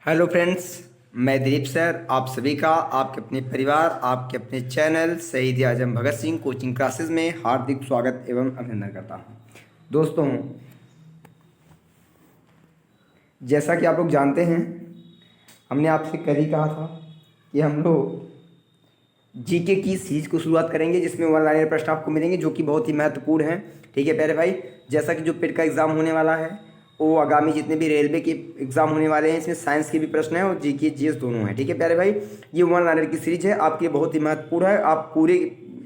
Hello friends, मैं Dilip sir आप सभी का आपके अपने परिवार आपके अपने चैनल शहीद आजम भगत सिंह कोचिंग क्लासेस में हार्दिक स्वागत एवं अभिनंदन करता हूं। दोस्तों, जैसा कि आप लोग जानते हैं, हमने आपसे कल ही कहा था कि हम लोग जीके की सीरीज को शुरुआत करेंगे जिसमें वन लाइनर प्रश्न आपको मिलेंगे जो कि बहुत ही महत्वपूर्ण है। ठीक है प्यारे भाई, जैसा कि जो पेट का एग्ज़ाम होने वाला है वो आगामी जितने भी रेलवे के एग्ज़ाम होने वाले हैं इसमें साइंस के भी प्रश्न हैं और जीके जीएस दोनों हैं। ठीक है प्यारे भाई, ये वन लाइनर की सीरीज है, आपके बहुत ही महत्वपूर्ण है। आप पूरे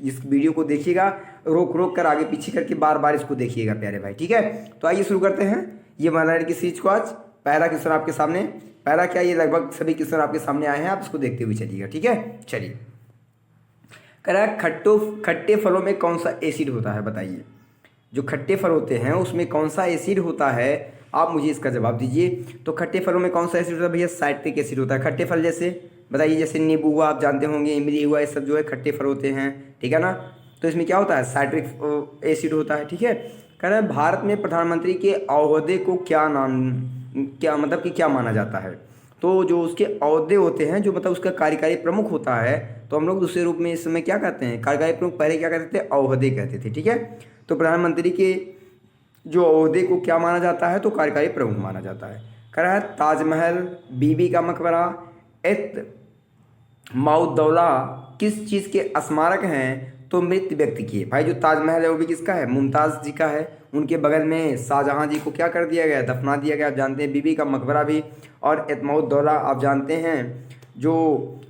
इस वीडियो को देखिएगा, रोक रोक कर आगे पीछे करके बार बार इसको देखिएगा प्यारे भाई। ठीक है, तो आइए शुरू करते हैं ये वन लाइनर की सीरीज को। आज पहला क्वेश्चन आपके सामने, पहला क्या, ये लगभग सभी क्वेश्चन आपके सामने आए हैं, आप इसको देखते हुए चलिएगा। ठीक है, चलिए। कह रहा है खट्टे फलों में कौन सा एसिड होता है, बताइए। जो खट्टे फल होते हैं उसमें कौन सा एसिड होता है, आप मुझे इसका जवाब दीजिए। तो खट्टे फलों में कौन सा एसिड होता है भैया? साइट्रिक एसिड होता है। खट्टे फल जैसे बताइए, जैसे नींबू हुआ, आप जानते होंगे, इमली हुआ, ये सब जो है खट्टे फल होते हैं। ठीक है ना, तो इसमें क्या होता है? साइट्रिक एसिड होता है। ठीक है, कह रहा है भारत में प्रधानमंत्री के ओहदे को क्या नाम, क्या मतलब कि क्या माना जाता है? तो जो उसके ओहदे होते हैं, जो मतलब उसका कार्यकारी प्रमुख होता है, तो हम लोग दूसरे रूप में इस समय क्या कहते हैं? कार्यकारी प्रमुख पहले क्या कहते थे? ओहदे कहते थे। ठीक है, तो प्रधानमंत्री के जो ओहदे को क्या माना जाता है? तो कार्यकारी प्रमुख माना जाता है। कह रहा है ताजमहल, बीबी का मकबरा, एत माउद्दौला किस चीज़ के स्मारक हैं? तो मृत व्यक्ति की। भाई जो ताजमहल है वो भी किसका है? मुमताज़ जी का है। उनके बगल में शाहजहाँ जी को क्या कर दिया गया? दफना दिया गया, आप जानते हैं। बीबी का मकबरा भी, और एतमाउद्दौला आप जानते हैं, जो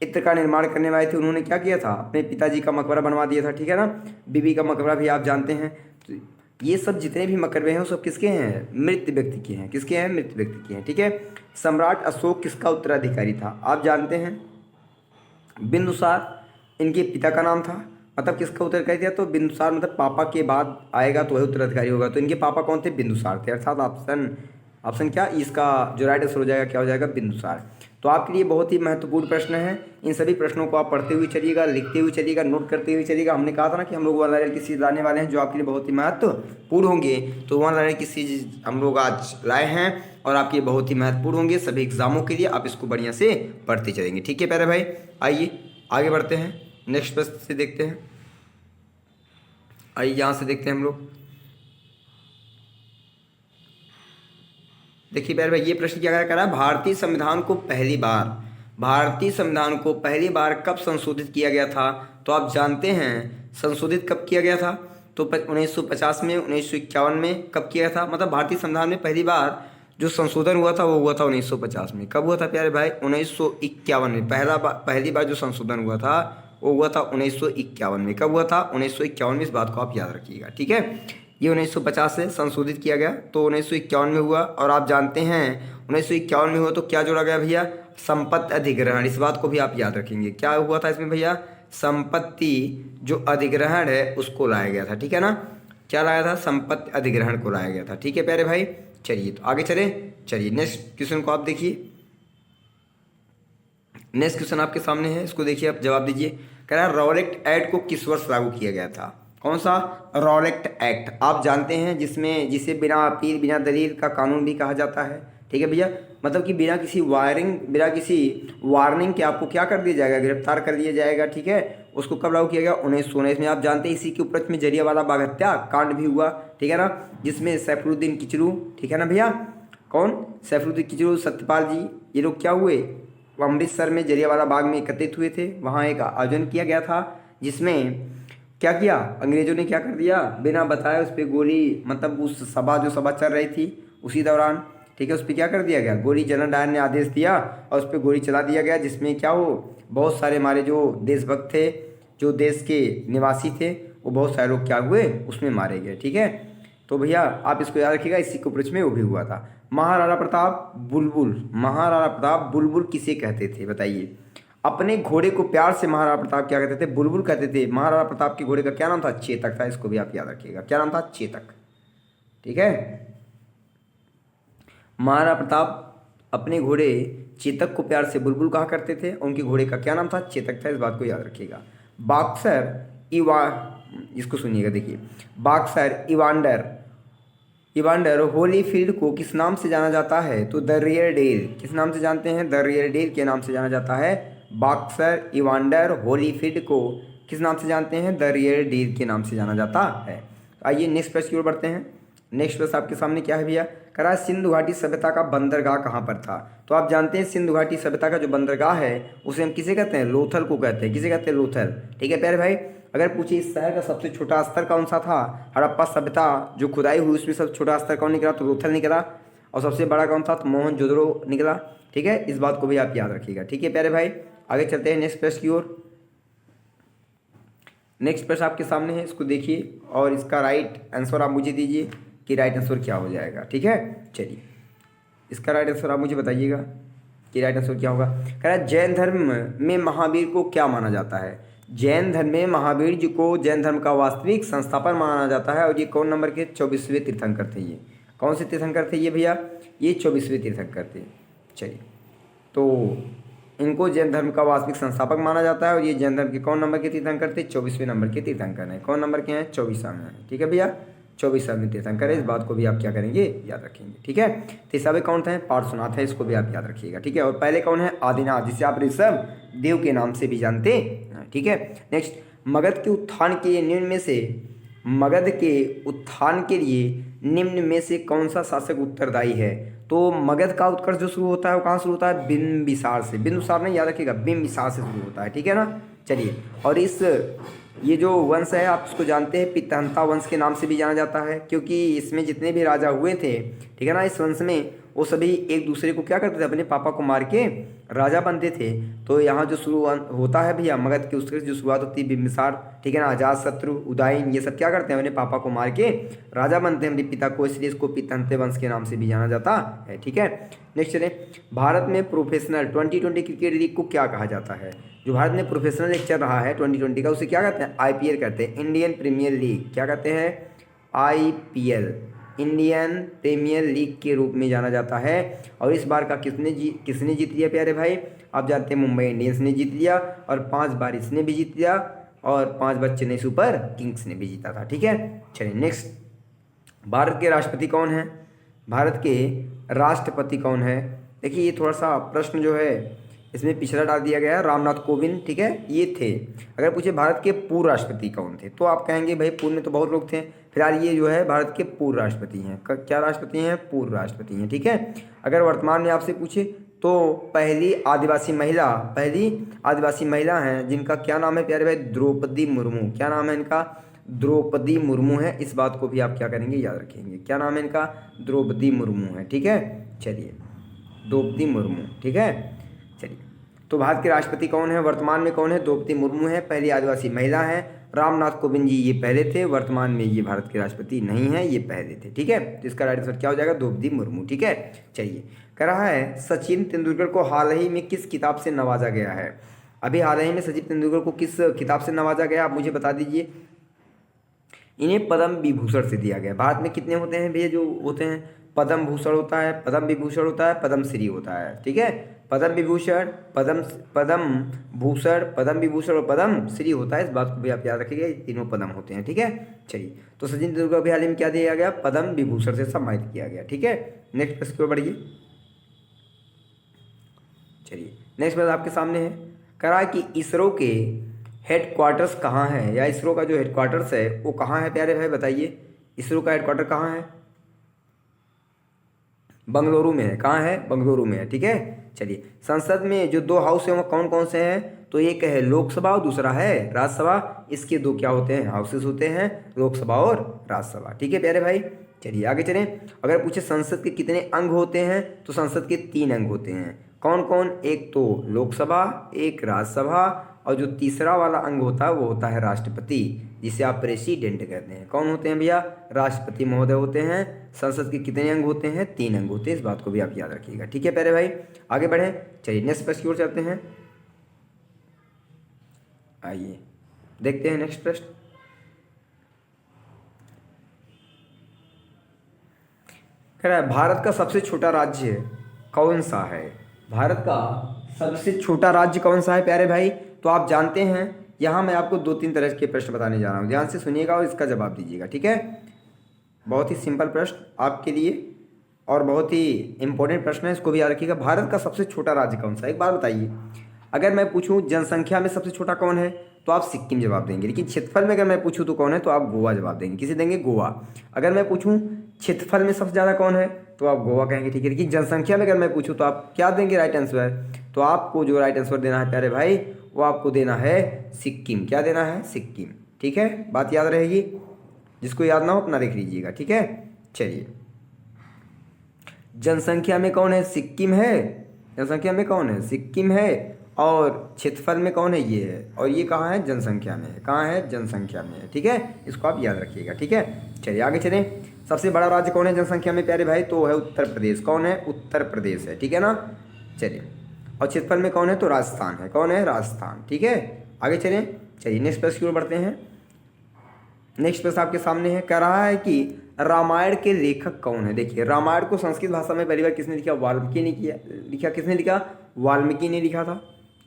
इत्र का निर्माण करने वाले थे, उन्होंने क्या किया था? अपने पिताजी का मकबरा बनवा दिया था। ठीक है ना, बीबी का मकबरा भी आप जानते हैं। तो ये सब जितने भी मकबरे हैं वो सब किसके हैं? मृत व्यक्ति के हैं। किसके हैं? मृत व्यक्ति के हैं। ठीक है, सम्राट अशोक किसका उत्तराधिकारी था? आप जानते हैं, बिंदुसार इनके पिता का नाम था। मतलब किसका उत्तराधिकारी था? तो बिंदुसार, मतलब पापा के बाद आएगा तो वही उत्तराधिकारी होगा। तो इनके पापा कौन थे? बिंदुसार थे। अर्थात ऑप्शन क्या इसका जो राइट आंसर हो जाएगा, क्या हो जाएगा? बिंदुसार। तो आपके लिए बहुत ही महत्वपूर्ण प्रश्न है। इन सभी प्रश्नों को आप पढ़ते हुए चलिएगा, लिखते हुए चलिएगा, नोट करते हुए चलिएगा। हमने कहा था ना कि हम लोग वन लाइनर की सीरीज लाने वाले हैं जो आपके लिए बहुत ही महत्वपूर्ण होंगे। तो वन लाइनर की सीरीज हम लोग आज लाए हैं और आपके लिए बहुत ही महत्वपूर्ण होंगे सभी एग्जामों के लिए। आप इसको बढ़िया से पढ़ते चलेंगे। ठीक है प्यारे भाई, आइए आगे बढ़ते हैं, नेक्स्ट प्रश्न से देखते हैं। आइए यहाँ से देखते हैं हम लोग। देखिए प्यारे भाई, ये प्रश्न क्या कर रहा है? भारतीय संविधान को पहली बार कब संशोधित किया गया था? तो आप जानते हैं संशोधित कब किया गया था? तो 1950 में, 1951 में कब किया था? मतलब भारतीय संविधान में पहली बार जो संशोधन हुआ था वो हुआ था 1950 में। कब हुआ था प्यारे भाई? 1951 में। पहली बार जो संशोधन हुआ था वो हुआ था 1951 में। कब हुआ था? 1951 में। इस बात को आप याद रखिएगा। ठीक है, ये 1950 से संशोधित किया गया तो 1951 में हुआ। और आप जानते हैं 1951 में हुआ तो क्या जोड़ा गया भैया? संपत्ति अधिग्रहण। इस बात को भी आप याद रखेंगे। क्या हुआ था इसमें भैया? संपत्ति जो अधिग्रहण है उसको लाया गया था। ठीक है ना, क्या लाया था? संपत्ति अधिग्रहण को लाया गया था। ठीक है प्यारे भाई, चलिए तो आगे चले। चलिए नेक्स्ट क्वेश्चन को आप देखिए। नेक्स्ट क्वेश्चन आपके सामने है, इसको देखिए, आप जवाब दीजिए। कह रहा है रॉलेट एक्ट को किस वर्ष लागू किया गया था? कौन सा? रॉलेट एक्ट आप जानते हैं, जिसे बिना अपील बिना दलील का कानून भी कहा जाता है। ठीक है भैया, मतलब कि बिना किसी वार्निंग के आपको क्या कर दिया जाएगा? गिरफ्तार कर दिया जाएगा। ठीक है, उसको कब लागू किया गया? 1919 में। आप जानते हैं इसी के उपलक्ष्य में जलियांवाला बाग हत्या कांड भी हुआ। ठीक है ना, जिसमें सैफुद्दीन किचलू, ठीक है ना भैया, कौन? सैफुद्दीन किचलू, सत्यपाल जी, ये लोग क्या हुए? वो अमृतसर में जलियांवाला बाग में एकत्रित हुए थे। वहाँ एक आयोजन किया गया था जिसमें क्या किया? अंग्रेजों ने क्या कर दिया? बिना बताए उस पर गोली, मतलब उस सभा चल रही थी उसी दौरान, ठीक है, उस पर क्या कर दिया गया? गोली। जनरल डायर ने आदेश दिया और उस पर गोली चला दिया गया, जिसमें क्या हो, बहुत सारे हमारे जो देशभक्त थे, जो देश के निवासी थे, वो बहुत सारे लोग क्या हुए? उसमें मारे गए। ठीक है, तो भैया आप इसको याद रखिएगा, इसी के उपलक्ष्य में वो भी हुआ था। महाराणा प्रताप बुलबुल किसे कहते थे, बताइए। अपने घोड़े को प्यार से महाराणा प्रताप क्या कहते थे? बुलबुल कहते थे। महाराणा प्रताप के घोड़े का क्या नाम था? चेतक था। इसको भी आप याद रखिएगा, क्या नाम था? चेतक। ठीक है, महाराणा प्रताप अपने घोड़े चेतक को प्यार से बुलबुल कहा करते थे। उनके घोड़े का क्या नाम था? चेतक था। इस बात को याद रखिएगा। बॉक्सर इसको सुनिएगा, देखिए। बॉक्सर, इवांडर इवांडर होलीफील्ड को किस नाम से जाना जाता है? तो द रियर डेल। किस नाम से जानते हैं? द रियर डेल के नाम से जाना जाता है। बॉक्सर इवांडर होलीफील्ड को किस नाम से जानते हैं? द रियर डेल के नाम से जाना जाता है। आइए नेक्स्ट प्रश्न की ओर बढ़ते हैं। नेक्स्ट प्रश्न आपके सामने क्या है भैया? कह रहा है सिंधु घाटी सभ्यता का बंदरगाह कहाँ पर था? तो आप जानते हैं सिंधु घाटी सभ्यता का जो बंदरगाह है उसे हम किसे कहते हैं? लोथल को कहते हैं। किसे कहते हैं? लोथल। ठीक है प्यारे भाई। अगर पूछे इस शहर का सबसे छोटा स्तर कौन सा था? हड़प्पा सभ्यता जो खुदाई हुई उसमें सबसे छोटा स्तर कौन निकला? तो लोथल निकला। और सबसे बड़ा कौन था? तो मोहनजोदड़ो निकला। ठीक है, इस बात को भी आप याद रखिएगा। ठीक है प्यारे भाई, आगे चलते हैं नेक्स्ट प्रश्न की ओर। नेक्स्ट प्रश्न आपके सामने है, इसको देखिए और इसका राइट आंसर आप मुझे दीजिए कि राइट आंसर क्या हो जाएगा। ठीक है, चलिए इसका राइट आंसर आप मुझे बताइएगा कि राइट आंसर क्या होगा। कह रहा है जैन धर्म में महावीर को क्या माना जाता है? जैन धर्म में महावीर जी को जैन धर्म का वास्तविक संस्थापक माना जाता है। और ये कौन नंबर के? 24वें तीर्थंकर थे। ये कौन से तीर्थंकर थे ये भैया? ये 24वें तीर्थंकर थे। चलिए, तो इनको जैन धर्म का वास्तविक संस्थापक माना जाता है। और ये जैन धर्म के कौन नंबर के तीर्थंकर थे? 24वें नंबर के तीर्थंकर हैं। कौन नंबर के हैं? 24वां हैं। ठीक है भैया, 24वां तीर्थंकर है। इस बात को भी आप क्या करेंगे? याद रखेंगे। ठीक है, तीसरे कौन थे? पार्श्वनाथ है। इसको भी आप याद रखिएगा। ठीक है, और पहले कौन है? आदिनाथ, जिसे आप ऋषभ देव के नाम से भी जानते हैं। ठीक है, नेक्स्ट, मगध के उत्थान के निम्न में से मगध के उत्थान के लिए निम्न में से कौन सा शासक उत्तरदायी है? तो मगध का उत्कर्ष जो शुरू होता है वो कहाँ शुरू होता है? बिंबिसार से। बिंदुसार नहीं, याद रखिएगा, बिंबिसार से शुरू होता है। ठीक है ना। चलिए, और ये जो वंश है आप इसको जानते हैं, पितहंता वंश के नाम से भी जाना जाता है, क्योंकि इसमें जितने भी राजा हुए थे, ठीक है ना, इस वंश में वो सभी एक दूसरे को क्या करते थे? अपने पापा को मार के राजा बनते थे। तो यहाँ जो शुरू होता है भैया मगध के, उसके जो शुरुआत होती है बिंबिसार। ठीक है ना, अजातशत्रु, उदयन, ये सब क्या करते हैं? अपने पापा को मार के राजा बनते हैं अपने पिता को, इसलिए इसको पितहंते वंश के नाम से भी जाना जाता है। ठीक है, नेक्स्ट चले, भारत में प्रोफेशनल 2020 क्रिकेट लीग को क्या कहा जाता है? जो भारत में प्रोफेशनल लीग चल रहा है 2020 का, उसे क्या कहते हैं? IPL कहते हैं, इंडियन प्रीमियर लीग। क्या कहते हैं? IPL, इंडियन प्रीमियर लीग के रूप में जाना जाता है। और इस बार का किसने जीत लिया प्यारे भाई? आप जानते हैं मुंबई इंडियंस ने जीत लिया, और 5 बार इसने भी जीत लिया, और 5 बार चेन्नई सुपर किंग्स ने भी जीता था। ठीक है, चलिए नेक्स्ट, भारत के राष्ट्रपति कौन है? भारत के राष्ट्रपति कौन है? देखिए ये थोड़ा सा प्रश्न जो है इसमें पिछड़ा डाल दिया गया है, रामनाथ कोविंद। ठीक है, ये थे। अगर पूछे भारत के पूर्व राष्ट्रपति कौन थे, तो आप कहेंगे भाई पूर्व में तो बहुत लोग थे, फिलहाल ये जो है भारत के पूर्व राष्ट्रपति हैं। क्या राष्ट्रपति हैं? पूर्व राष्ट्रपति हैं। ठीक है, अगर वर्तमान में आपसे पूछे तो पहली आदिवासी महिला हैं जिनका क्या नाम है प्यारे भाई? द्रौपदी मुर्मू। क्या नाम है इनका? द्रौपदी मुर्मू है। इस बात को भी आप क्या करेंगे? याद रखेंगे। क्या नाम है इनका? द्रौपदी मुर्मू है। ठीक है, चलिए, द्रौपदी मुर्मू। ठीक है, चलिए, तो भारत के राष्ट्रपति कौन है? वर्तमान में कौन है? द्रौपदी मुर्मू है, पहली आदिवासी महिला है। रामनाथ कोविंद जी ये पहले थे, वर्तमान में ये भारत के राष्ट्रपति नहीं है, ये पहले थे। ठीक है, तो इसका राइट आंसर क्या हो जाएगा? द्रौपदी मुर्मू। ठीक है, चलिए, कह रहा है सचिन तेंदुलकर को हाल ही में किस किताब से नवाजा गया है? अभी हाल ही में सचिन तेंदुलकर को किस किताब से नवाजा गया, आप मुझे बता दीजिए। इन्हें पद्म विभूषण से दिया गया। भारत में कितने होते हैं भैया जो होते हैं? पद्म भूषण होता है, पद्म विभूषण होता है, पद्म श्री होता है। ठीक है, पद्म विभूषण, पद्म भूषण, पद्म विभूषण और पद्म श्री होता है। इस बात को भी आप याद रखिएगा, ये तीनों पद्म होते हैं। ठीक है, चलिए, तो सचिन तेंदुलकर को हाल ही में क्या दिया गया? पद्म विभूषण से सम्मानित किया गया। ठीक है, नेक्स्ट प्रश्न की ओर बढ़िए। चलिए, नेक्स्ट प्रश्न आपके सामने है, करा कि इसरो के हेडक्वार्टर्स कहाँ है, या इसरो का जो हेडक्वार्टर्स है वो कहाँ है प्यारे भाई? बताइए, इसरो का हेडक्वार्टर कहाँ है? बंगलुरु में है। कहाँ है? बंगलुरु में है। ठीक है, चलिए, संसद में जो 2 हाउस हैं वो कौन कौन से हैं? तो एक है लोकसभा और दूसरा है राज्यसभा। इसके 2 क्या होते हैं? हाउसेस होते हैं, लोकसभा और राज्यसभा। ठीक है प्यारे भाई, चलिए आगे चलें। अगर पूछे संसद के कितने अंग होते हैं, तो संसद के 3 अंग होते हैं। कौन कौन? एक तो लोकसभा, एक राज्यसभा, और जो तीसरा वाला अंग होता है वो होता है राष्ट्रपति, जिसे आप प्रेसिडेंट कहते हैं। कौन होते हैं भैया? राष्ट्रपति महोदय होते हैं। संसद के कितने अंग होते हैं? 3 अंग होते हैं। इस बात को भी आप याद रखिएगा। ठीक है प्यारे भाई, आगे बढ़ें। चलिए नेक्स्ट प्रश्न की ओर चलते हैं। आइए देखते हैं नेक्स्ट प्रश्न। कह रहा है भारत का सबसे छोटा राज्य कौन सा है? भारत का सबसे छोटा राज्य कौन सा है प्यारे भाई? तो आप जानते हैं, यहाँ मैं आपको 2-3 तरह के प्रश्न बताने जा रहा हूँ, ध्यान से सुनिएगा और इसका जवाब दीजिएगा। ठीक है, बहुत ही सिंपल प्रश्न आपके लिए और बहुत ही इंपॉर्टेंट प्रश्न है, इसको भी याद रखिएगा। भारत का सबसे छोटा राज्य कौन सा है, एक बार बताइए। अगर मैं पूछूं जनसंख्या में सबसे छोटा कौन है तो आप सिक्किम जवाब देंगे, लेकिन क्षेत्रफल में अगर मैं पूछूं तो कौन है तो आप गोवा जवाब देंगे। किसे देंगे? गोवा। अगर मैं पूछूं क्षेत्रफल में सबसे ज़्यादा कौन है तो आप गोवा कहेंगे, ठीक है। लेकिन जनसंख्या में अगर मैं पूछूं तो आप क्या देंगे राइट आंसर? तो आपको जो राइट आंसर देना है प्यारे भाई वो आपको देना है सिक्किम। क्या देना है? सिक्किम, ठीक है। बात याद रहेगी, जिसको याद ना हो अपना देख लीजिएगा, ठीक है। चलिए, जनसंख्या में कौन है? सिक्किम है। जनसंख्या में कौन है? सिक्किम है। और क्षेत्रफल में कौन है? ये है। और ये कहाँ है? जनसंख्या में है। कहाँ है? जनसंख्या में है, ठीक है। इसको आप याद रखिएगा, ठीक है। चलिए आगे चलें। सबसे बड़ा राज्य कौन है जनसंख्या में प्यारे भाई? तो है उत्तर प्रदेश। कौन है? उत्तर प्रदेश है, ठीक है ना। चलिए, और क्षेत्रफल में कौन है? तो राजस्थान है। कौन है? राजस्थान, ठीक है। आगे चलें। चलिए नेक्स्ट प्रश्न की ओर बढ़ते हैं। नेक्स्ट प्रश्न आपके सामने है, कह रहा है कि रामायण के लेखक कौन है? देखिए, रामायण को संस्कृत भाषा में पहली बार किसने लिखा? वाल्मीकि ने लिखा। किसने लिखा? वाल्मीकि ने लिखा था।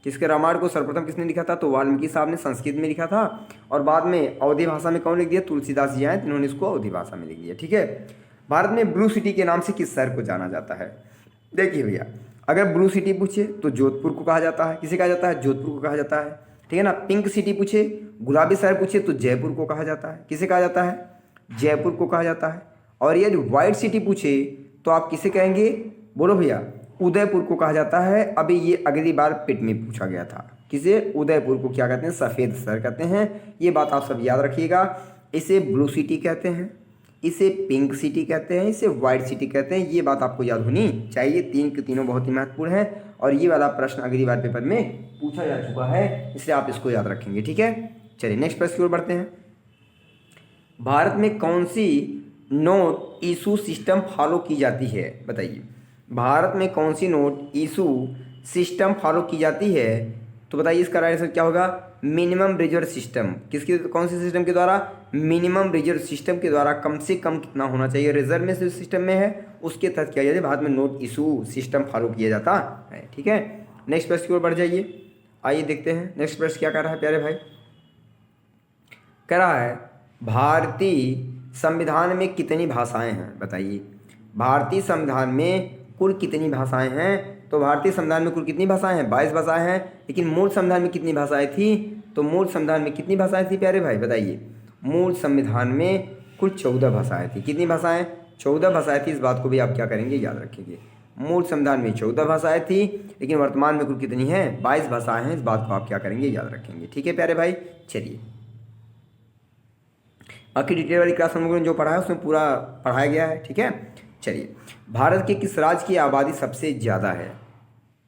किसके? रामायण को सर्वप्रथम किसने लिखा था? तो वाल्मीकि साहब ने संस्कृत में लिखा था। और बाद में अवधी भाषा में कौन लिख दिया? तुलसीदास जी आए, जिन्होंने इसको अवधी भाषा में लिख दिया, ठीक है। भारत में ब्लू सिटी के नाम से किस शहर को जाना जाता है? देखिए भैया, अगर ब्लू सिटी पूछे तो जोधपुर को कहा जाता है। किसे कहा जाता है? जोधपुर को कहा जाता है, ठीक है ना। पिंक सिटी पूछे, गुलाबी शहर पूछे तो जयपुर को कहा जाता है। किसे कहा जाता है? जयपुर को कहा जाता है। और यदि व्हाइट सिटी पूछे तो आप किसे कहेंगे? बोलो भैया। उदयपुर को कहा जाता है। अभी ये अगली बार पिट में पूछा गया था। किसे? उदयपुर को क्या कहते हैं? सफ़ेद शहर कहते हैं। ये बात आप सब याद रखिएगा। इसे ब्लू सिटी कहते हैं, इसे पिंक सिटी कहते हैं, इसे व्हाइट सिटी कहते हैं। ये बात आपको याद होनी चाहिए। तीन के तीनों बहुत ही महत्वपूर्ण है और ये वाला प्रश्न अगली बार पेपर में पूछा जा चुका है, इसलिए आप इसको याद रखेंगे, ठीक है। चलिए नेक्स्ट प्रश्न की ओर बढ़ते हैं। भारत में कौन सी नोट इशू सिस्टम फॉलो की जाती है? बताइए, भारत में कौन सी नोट इशू सिस्टम फॉलो की जाती है? तो बताइए इसका राइट आंसर क्या होगा? Minimum reserve system. किसके? कौन से सिस्टम के द्वारा? मिनिमम रिजर्व सिस्टम के द्वारा कम से कम कितना होना चाहिए रिजर्व में सिस्टम में है, उसके तहत किया जाता है। भारत में नोट इशू सिस्टम फॉलो किया जाता है, ठीक है। नेक्स्ट प्रश्न की ओर बढ़ जाइए। आइए देखते हैं नेक्स्ट प्रश्न क्या कर रहा है प्यारे भाई। कह रहा है भारतीय संविधान में कितनी भाषाएं हैं? बताइए, भारतीय संविधान में कुल कितनी भाषाएं हैं? तो भारतीय संविधान में कुल कितनी भाषाएं हैं? 22 भाषाएं हैं। लेकिन मूल संविधान में कितनी भाषाएं थी? तो मूल संविधान में कितनी भाषाएं थी प्यारे भाई? बताइए, मूल संविधान में कुल 14 भाषाएं थी। कितनी भाषाएं? 14 भाषाएं थी। इस बात को भी आप क्या करेंगे? याद रखेंगे। मूल संविधान में 14 भाषाएं थी, लेकिन वर्तमान में कुल कितनी हैं? 22 भाषाएं हैं। इस बात को आप क्या करेंगे? याद रखेंगे, ठीक है प्यारे भाई। चलिए, बाकी डिटेल वाली क्लास हम लोगों ने जो पढ़ा है उसमें पूरा पढ़ाया गया है, ठीक है। चलिए, भारत के किस राज्य की आबादी सबसे ज़्यादा है?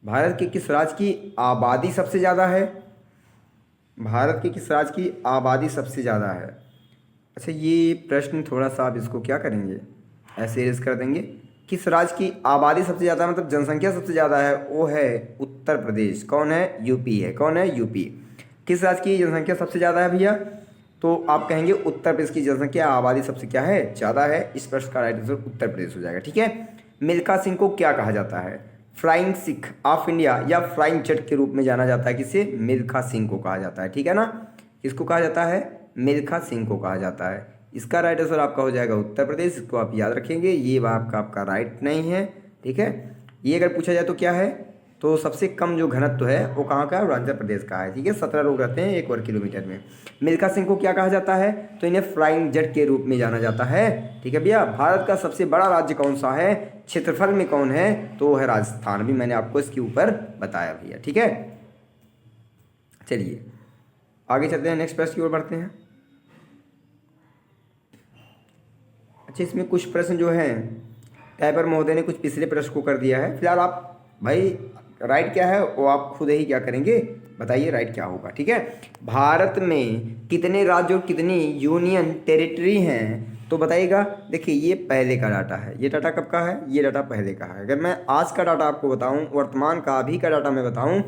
भारत के किस राज्य की आबादी सबसे ज़्यादा है? भारत के किस राज्य की आबादी सबसे ज़्यादा है? अच्छा, ये प्रश्न थोड़ा सा आप इसको क्या करेंगे? ऐसे रेज कर देंगे। किस राज्य की आबादी सबसे ज़्यादा मतलब जनसंख्या सबसे ज़्यादा है? वो है उत्तर प्रदेश। कौन है? यूपी है। कौन है? यूपी। किस राज्य की जनसंख्या सबसे ज़्यादा है भैया? तो आप कहेंगे उत्तर प्रदेश की जनसंख्या आबादी सबसे क्या है? ज़्यादा है। इस प्रश्न का राइट आंसर उत्तर प्रदेश हो जाएगा, ठीक है। मिल्खा सिंह को क्या कहा जाता है? फ्लाइंग सिख ऑफ इंडिया या फ्लाइंग जट के रूप में जाना जाता है। किसे? मिल्खा सिंह को कहा जाता है, ठीक है ना। किसको कहा जाता है? मिल्खा सिंह को कहा जाता है। इसका राइट आंसर आपका हो जाएगा उत्तर प्रदेश। इसको आप याद रखेंगे। ये आपका राइट नहीं है, ठीक है। ये अगर पूछा जाए तो क्या है? तो सबसे कम जो घनत्व है वो कहाँ का है? अरुणाचल प्रदेश का है, ठीक है। 17 लोग रहते हैं 1 वर्ग किलोमीटर में। मिल्खा सिंह को क्या कहा जाता है? तो इन्हें फ्लाइंग जट के रूप में जाना जाता है, ठीक है भैया। भारत का सबसे बड़ा राज्य कौन सा है? क्षेत्रफल में कौन है? तो वो है राजस्थान। भी मैंने आपको इसके ऊपर बताया भैया, ठीक है। चलिए आगे चलते हैं, नेक्स्ट प्रश्न की ओर बढ़ते हैं। अच्छा, इसमें कुछ प्रश्न जो हैं टाइपर महोदय ने कुछ पिछले प्रश्न को कर दिया है। फिलहाल आप भाई राइट क्या है वो आप खुद ही क्या करेंगे? बताइए राइट क्या होगा, ठीक है। भारत में कितने राज्य और कितनी यूनियन टेरिटरी हैं? तो बताइएगा। देखिए, ये पहले का डाटा है। ये डाटा कब का है? ये डाटा पहले का है। अगर मैं आज का डाटा आपको बताऊं, वर्तमान का अभी का डाटा मैं बताऊं,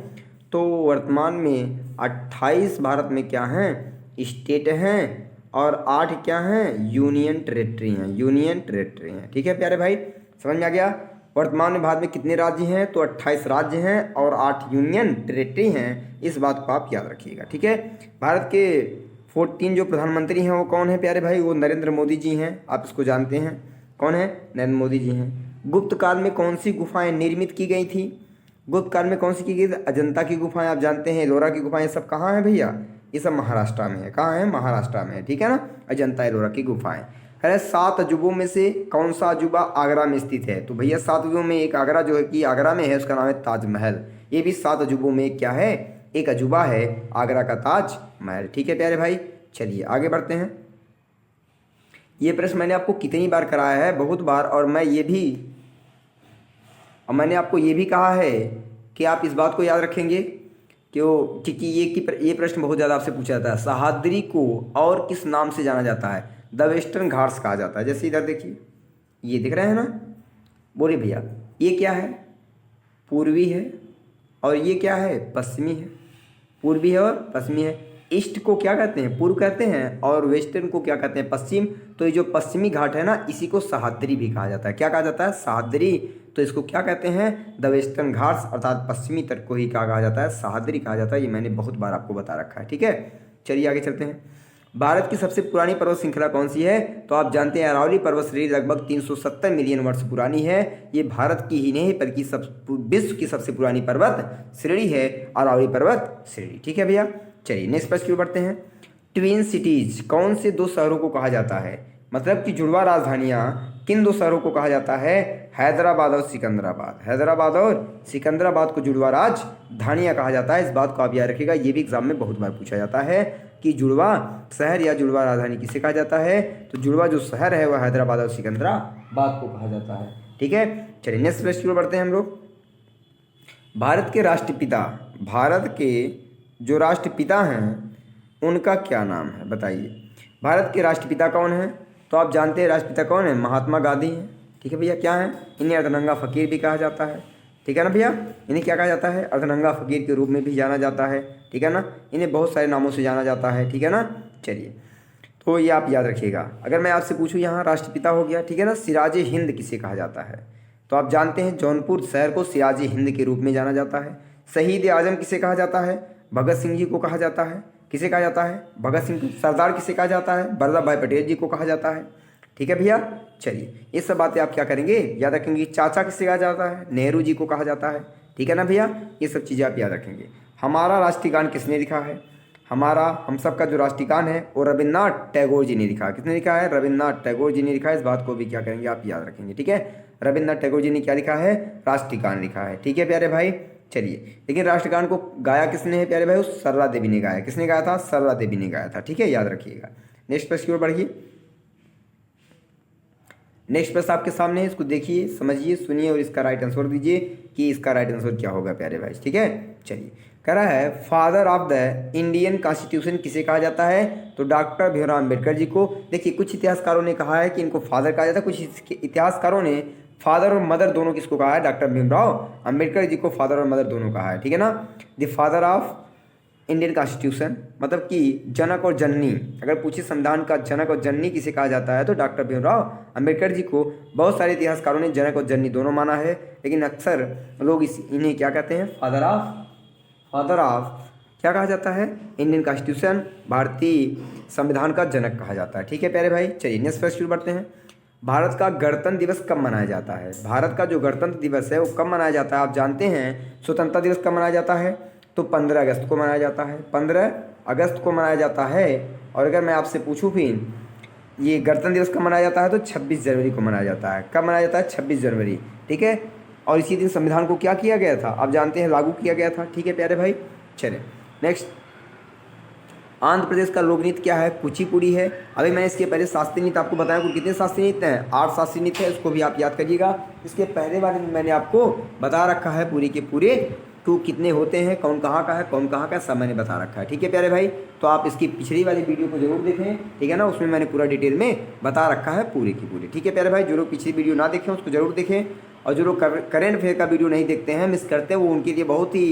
तो वर्तमान में 28 भारत में क्या हैं? स्टेट हैं और 8 क्या हैं? यूनियन टेरिटरी हैं। यूनियन टेरिटरी हैं, ठीक है प्यारे भाई, समझ में आ गया। वर्तमान में भारत में कितने राज्य हैं? तो 28 राज्य हैं और 8 यूनियन टेरिटरी हैं। इस बात को आप याद रखिएगा, ठीक है। भारत के 14 जो प्रधानमंत्री हैं वो कौन है प्यारे भाई? वो नरेंद्र मोदी जी हैं, आप इसको जानते हैं। कौन है? नरेंद्र मोदी जी हैं। गुप्त काल में कौन सी गुफाएं निर्मित की गई थी? गुप्त काल में कौन सी की गई थी? अजंता की गुफाएं आप जानते हैं, एलोरा की गुफाएं, सब कहाँ है भैया? ये सब महाराष्ट्र में है। कहाँ है? महाराष्ट्र में है, ठीक है ना। अजंता एलोरा की गुफाएं। अरे 7 अजूबों में से कौन सा अजूबा आगरा में स्थित है? तो भैया 7 अजूबों में एक आगरा जो है कि आगरा में है, उसका नाम है ताजमहल। ये भी 7 अजूबों में क्या है? एक अजूबा है, आगरा का ताजमहल। ठीक है प्यारे भाई, चलिए आगे बढ़ते हैं। ये प्रश्न मैंने आपको कितनी बार कराया है? बहुत बार। और मैंने आपको ये भी कहा है कि आप इस बात को याद रखेंगे क्योंकि ये प्रश्न बहुत ज़्यादा आपसे पूछा जाता है। सह्याद्री को और किस नाम से जाना जाता है? द वेस्टर्न घाट्स कहा जाता है। जैसे इधर देखिए, ये दिख रहे हैं ना, बोलिए भैया ये क्या है? पूर्वी है। और ये क्या है? पश्चिमी है। पूर्वी है और पश्चिमी है। ईस्ट को क्या कहते हैं? पूर्व कहते हैं। और वेस्टर्न को क्या कहते हैं? पश्चिम। तो ये जो पश्चिमी घाट है ना, इसी को सह्याद्री भी कहा जाता है। क्या कहा जाता है? सह्याद्री। तो इसको क्या कहते हैं? द वेस्टर्न घाट्स, अर्थात पश्चिमी तट को ही क्या कहा जाता है? सह्याद्री कहा जाता है। ये मैंने बहुत बार आपको बता रखा है, ठीक है। चलिए आगे चलते हैं। भारत की सबसे पुरानी पर्वत श्रृंखला कौन सी है? तो आप जानते हैं अरावली पर्वत श्रेणी लगभग 370 मिलियन वर्ष पुरानी है। ये भारत की ही नहीं बल्कि विश्व की सबसे पुरानी पर्वत श्रेणी है, अरावली पर्वत श्रेणी। ठीक है भैया, चलिए नेक्स्ट प्रश्न की ओर बढ़ते हैं। ट्विन सिटीज कौन से 2 शहरों को कहा जाता है? मतलब कि जुड़वा राजधानियाँ किन 2 शहरों को कहा जाता है? हैदराबाद और सिकंदराबाद। हैदराबाद और सिकंदराबाद को जुड़वा राजधानियाँ कहा जाता है। इस बात को आप याद रखिएगा, ये भी एग्जाम में बहुत बार पूछा जाता है कि जुड़वा शहर या जुड़वा राजधानी किसे कहा जाता है? तो जुड़वा जो शहर है वह हैदराबाद और सिकंदराबाद को कहा जाता है। ठीक है, चलिए नेक्स्ट प्रश्न की ओर बढ़ते हैं हम लोग। भारत के जो राष्ट्रपिता हैं उनका क्या नाम है? बताइए। भारत के राष्ट्रपिता कौन हैं? तो आप जानते हैं राष्ट्रपिता कौन है? महात्मा गांधी हैं। ठीक है भैया, क्या है? इन्हें अर्धनंगा फ़कीर भी कहा जाता है। ठीक है ना भैया, इन्हें क्या कहा जाता है? अर्धनंगा फ़कीर के रूप में भी जाना जाता है। ठीक है ना, इन्हें बहुत सारे नामों से जाना जाता है। ठीक है ना, चलिए तो ये आप याद रखिएगा। अगर मैं आपसे पूछूं, यहाँ राष्ट्रपिता हो गया, ठीक है ना। सिराज हिंद किसे कहा जाता है? तो आप जानते हैं जौनपुर शहर को सिराज हिंद के रूप में जाना जाता है। शहीद आजम किसे कहा जाता है? भगत सिंह जी को कहा जाता है। किसे कहा जाता है? भगत सिंह को। सरदार किसे कहा जाता है? वल्लभ भाई पटेल जी को कहा जाता है। ठीक है भैया, चलिए ये सब बातें आप क्या करेंगे? याद रखेंगे। चाचा किसे कहा जाता है? नेहरू जी को कहा जाता है। ठीक है ना भैया, ये सब चीज़ें आप याद रखेंगे। हमारा राष्ट्रीय गान किसने लिखा है? हम सब का जो राष्ट्रीय गान है वो रविन्द्रनाथ टैगोर जी ने लिखा है। किसने लिखा है? रविन्द्रनाथ टैगोर जी ने लिखा है। इस बात को भी क्या करेंगे? आप याद रखेंगे। ठीक है, रविन्द्रनाथ टैगोर जी ने क्या लिखा है? राष्ट्रीय गान लिखा है। ठीक है प्यारे भाई, चलिए। लेकिन राष्ट्रगान को गाया किसने है प्यारे भाई? उस सरला देवी ने गाया। किसने गाया था? सरला देवी ने गाया था। ठीक है, याद रखिएगा। नेक्स्ट प्रश्न की ओर बढ़िए। नेक्स्ट प्रश्न आपके सामने है, इसको देखिए, समझिए, सुनिए और इसका राइट आंसर दीजिए कि इसका राइट आंसर क्या होगा प्यारे भाई। ठीक है, चलिए। कह रहा है father of the Indian constitution किसे कहा जाता है? तो डॉक्टर भीमराव अम्बेडकर जी को। देखिए, कुछ इतिहासकारों ने कहा है कि इनको फादर कहा जाता है, कुछ इतिहासकारों ने फादर और मदर दोनों किसको कहा है? डॉक्टर भीमराव अम्बेडकर जी को फादर और मदर दोनों कहा है। ठीक है ना। The father of Indian constitution मतलब कि जनक और जननी, अगर पूछे संविधान का जनक और जननी किसे कहा जाता है तो डॉक्टर भीमराव अम्बेडकर जी को। बहुत सारे इतिहासकारों ने जनक और जननी दोनों माना है, लेकिन अक्सर लोग इन्हें क्या कहते हैं? फादर ऑफ क्या कहा जाता है? इंडियन कॉन्स्टिट्यूशन, भारतीय संविधान का जनक कहा जाता है। ठीक है प्यारे भाई, चलिए नेक्स्ट प्रश्न बढ़ते हैं। भारत का गणतंत्र दिवस कब मनाया जाता है? भारत का जो गणतंत्र दिवस है वो कब मनाया जाता है? आप जानते हैं स्वतंत्रता दिवस कब मनाया जाता है? तो 15 अगस्त को मनाया जाता है। 15 अगस्त को मनाया जाता है। और अगर मैं आपसे पूछूं फिर ये गणतंत्र दिवस कब मनाया जाता है तो 26 जनवरी को मनाया जाता है। कब मनाया जाता है? 26 जनवरी। ठीक है, और इसी दिन संविधान को क्या किया गया था? आप जानते हैं, लागू किया गया था। ठीक है प्यारे भाई, चले नेक्स्ट। आंध्र प्रदेश का लोक नृत्य क्या है? कुचिपुड़ी है। अभी मैंने इसके पहले शास्त्रीय नृत्य आपको बताया कि कितने शास्त्रीय नृत्य हैं? 8 शास्त्रीय नृत्य है, उसको भी आप याद करिएगा। इसके पहले बारे में मैंने आपको बता रखा है पूरे के पूरे टू कितने होते हैं, कौन कहाँ का है, कौन कहाँ का, सब मैंने बता रखा है। ठीक है प्यारे भाई, तो आप इसकी पिछली वाली वीडियो को जरूर देखें। ठीक है ना, उसमें मैंने पूरा डिटेल में बता रखा है पूरे की पूरी। ठीक है प्यारे भाई, जो लोग पिछली वीडियो ना देखें उसको जरूर देखें, और जो लोग करेंट अफेयर का वीडियो नहीं देखते हैं, मिस करते हैं, वो उनके लिए बहुत ही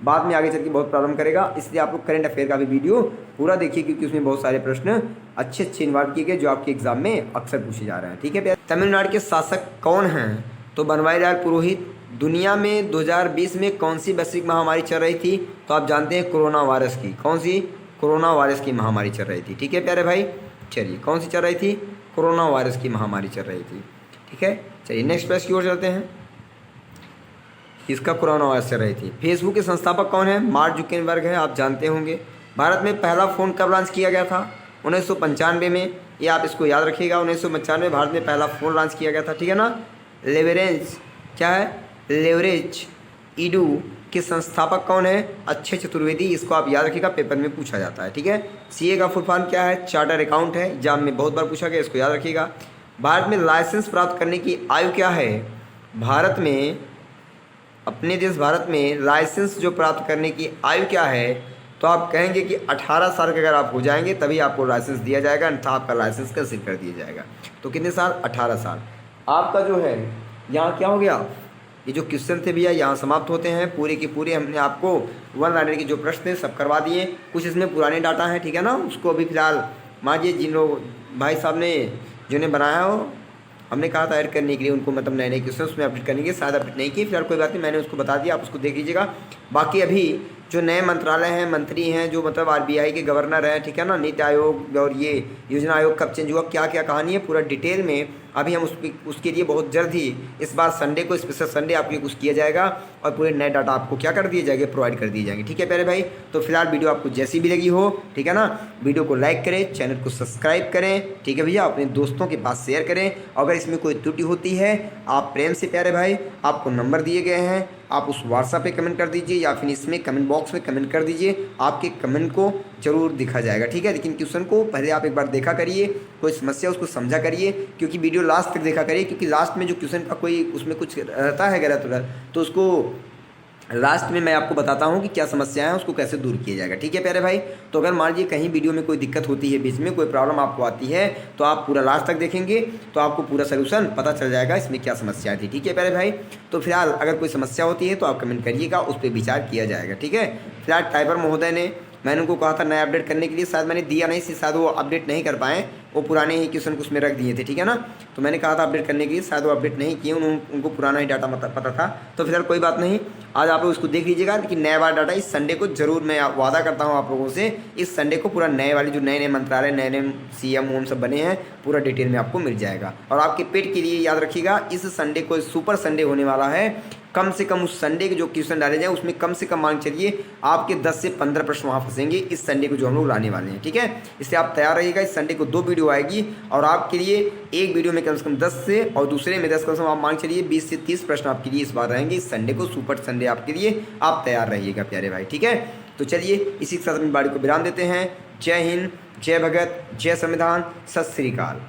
बाद में आगे चल के बहुत प्रॉब्लम करेगा। इसलिए आप लोग करेंट अफेयर का भी वीडियो पूरा देखिए, क्योंकि उसमें बहुत सारे प्रश्न अच्छे इन्वॉल्व किए गए जो आपके एग्जाम में अक्सर पूछे जा रहे हैं। ठीक है प्यारे, तमिलनाडु के शासक कौन हैं? तो बनवारीलाल पुरोहित। दुनिया में 2020 में कौन सी वैश्विक महामारी चल रही थी? तो आप जानते हैं कोरोना वायरस की। कौन सी? कोरोना वायरस की महामारी चल रही थी। ठीक है प्यारे भाई, चलिए कौन सी चल रही थी? कोरोना वायरस की महामारी चल रही थी। ठीक है, चलिए नेक्स्ट प्रश्न की ओर चलते हैं। इसका कोरोना वायरस चल रही थी। फेसबुक के संस्थापक कौन है? मार्क जुकरबर्ग है, आप जानते होंगे। भारत में पहला फ़ोन कब लॉन्च किया गया था? 1995 में। ये आप इसको याद रखिएगा, 1995 में भारत में पहला फ़ोन लॉन्च किया गया था। ठीक है ना। लेवरेंस क्या है? लेवरेज ईडू के संस्थापक कौन है? अक्षय चतुर्वेदी। इसको आप याद रखिएगा, पेपर में पूछा जाता है। ठीक है। सीए का फुल फॉर्म क्या है? चार्टर अकाउंट है, एग्जाम में बहुत बार पूछा गया, इसको याद रखिएगा। भारत में लाइसेंस प्राप्त करने की आयु क्या है? भारत में, अपने देश भारत में लाइसेंस जो प्राप्त करने की आयु क्या है? तो आप कहेंगे कि 18 साल के अगर आप हो जाएंगे तभी आपको लाइसेंस दिया जाएगा, अन्यथा आपका लाइसेंस कैंसिल कर दिया जाएगा। तो कितने साल? 18 साल। आपका जो है यहाँ क्या हो गया? ये जो क्वेश्चन थे भैया यहाँ समाप्त होते हैं पूरे के पूरे। हमने आपको वन लाइनर के जो प्रश्न थे सब करवा दिए। कुछ इसमें पुराने डाटा हैं, ठीक है ना, उसको अभी फिलहाल मान लीजिए जिन लोग भाई साहब ने जिन्हें बनाया हो, हमने कहा था ऐड करने के लिए उनको, मतलब नए नए क्वेश्चन उसमें अपडेट करने के, शायद अपडेट नहीं किए, फिलहाल कोई बात नहीं, मैंने उसको बता दिया, आप उसको देख लीजिएगा। बाकी अभी जो नए मंत्रालय हैं, मंत्री हैं, जो मतलब आरबीआई के गवर्नर हैं, ठीक है ना, नीति आयोग और ये योजना आयोग कब चेंज हुआ, क्या क्या कहानी है, पूरा डिटेल में अभी हम उसके लिए बहुत जल्द ही इस बार संडे को स्पेशल संडे आपके लिए कुछ किया जाएगा और पूरे नए डाटा आपको क्या कर दिए जाएंगे? प्रोवाइड कर दिए जाएंगे। ठीक है प्यारे भाई, तो फिलहाल वीडियो आपको जैसी भी लगी हो, ठीक है ना, वीडियो को लाइक करें, चैनल को सब्सक्राइब करें, ठीक है भैया, अपने दोस्तों के पास शेयर करें। अगर इसमें कोई त्रुटि होती है, आप प्रेम से प्यारे भाई, आपको नंबर दिए गए हैं, आप उस व्हाट्सएप पे कमेंट कर दीजिए या फिर इसमें कमेंट बॉक्स में कमेंट कर दीजिए, आपके कमेंट को जरूर दिखा जाएगा। ठीक है, लेकिन क्वेश्चन को पहले आप एक बार देखा करिए, कोई समस्या उसको समझा करिए, क्योंकि वीडियो लास्ट तक देखा करिए, क्योंकि लास्ट में जो क्वेश्चन का कोई उसमें कुछ रहता है गलत तो उसको लास्ट में मैं आपको बताता हूँ कि क्या समस्या है, उसको कैसे दूर किया जाएगा। ठीक है प्यारे भाई, तो अगर मान लीजिए कहीं वीडियो में कोई दिक्कत होती है, बीच में कोई प्रॉब्लम आपको आती है, तो आप पूरा लास्ट तक देखेंगे तो आपको पूरा सोल्यूशन पता चल जाएगा इसमें क्या समस्या थी। ठीक है प्यारे भाई, तो फिलहाल अगर कोई समस्या होती है तो आप कमेंट करिएगा, उस पर विचार किया जाएगा। ठीक है, फिलहाल टाइपर महोदय ने, मैंने उनको कहा था नया अपडेट करने के लिए, शायद मैंने दिया नहीं, शायद वो अपडेट नहीं कर पाए, वो पुराने ही क्वेश्चन उसमें रख दिए थे। ठीक है ना, तो मैंने कहा था अपडेट करने के लिए, शायद वो अपडेट नहीं किए, उनको पुराना ही डाटा मतलब पता था। तो फिलहाल कोई बात नहीं, आज आप लोग उसको देख लीजिएगा, लेकिन नया वाला डाटा इस संडे को जरूर, मैं वादा करता हूँ आप लोगों से, इस संडे को पूरा नए वाले जो नए नए मंत्रालय, नए नए CM सब बने हैं, पूरा डिटेल में आपको मिल जाएगा। और आपके पेट के लिए याद रखिएगा, इस संडे को सुपर संडे होने वाला है, कम से कम उस संडे के जो क्वेश्चन डाले जाए उसमें कम से कम मान चलिए आपके 10 से 15 प्रश्न वहाँ फंसेंगे इस संडे को जो हम लोग लाने वाले हैं। ठीक है, इसलिए आप तैयार रहिएगा। इस संडे को 2 वीडियो आएगी और आपके लिए एक वीडियो में कम से कम 10 से और दूसरे में 10 कम से कम आप मान चलिए 20 से 30 प्रश्न आपके लिए इस बार रहेंगे इस संडे को, सुपर संडे आपके लिए, आप तैयार रहिएगा प्यारे भाई। ठीक है, तो चलिए इसी के साथ अपनी बाड़ी को विराम देते हैं। जय हिंद, जय भगत, जय संविधान, सत श्री अकाल।